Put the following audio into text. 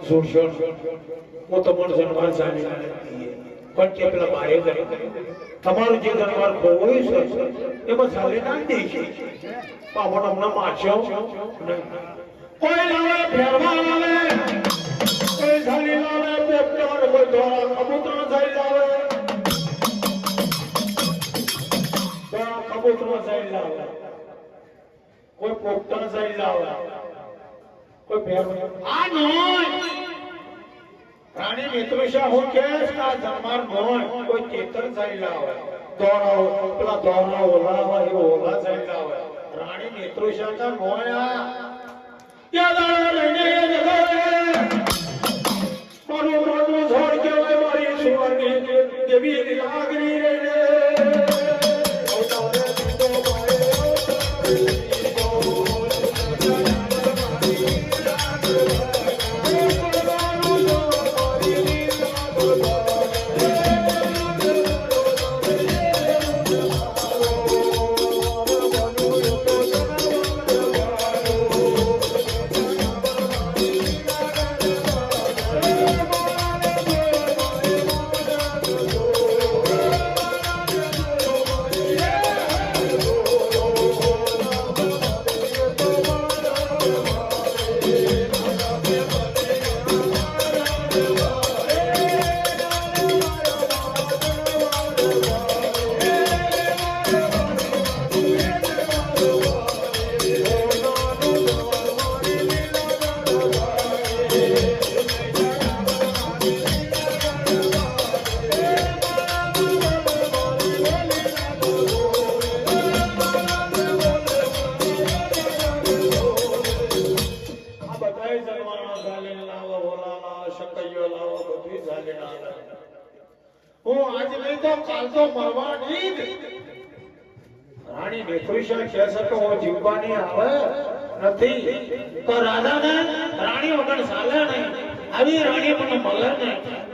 જોશો હું તમારું જનવાર જાણી પણ કે પેલા મારે તમારું જે જનવાર ખોવાયું છે એમાં ચાલે ના દે છે પાવન હમણાં માછો કોઈ લાવે ફેરવા લાવે કોઈ ઝાલી લાવે પોપટાર કોઈ ધોળા કબૂતર ઝાલી લાવે ધોળા કબૂતર ઝાલી લાવે કોઈ પોપટા ઝાલી લાવે કોઈ ફેરવા આ નોય રાણી મિત્રુષા હું કે આ જન્માર નોય કોઈ ચેતન ઝાલી લાવે ધોળા પેલા ધોળા ઓલા હોય એ ઓલા ઝાલી લાવે રાણી મિત્રુષા કા નોયા યાદ રહીને મારું મારું છોડ કે મારી સુવર્ણી દેવી લાગણી રે હું આજ નહીં તો કાલ તો મરવાની રાણી મિત્રુષા કહે છે કે હું જીવવાની આવે નથી તો રાધાને રાણી વગર ચાલે નહીં આવી રાણી મને મળે નહીં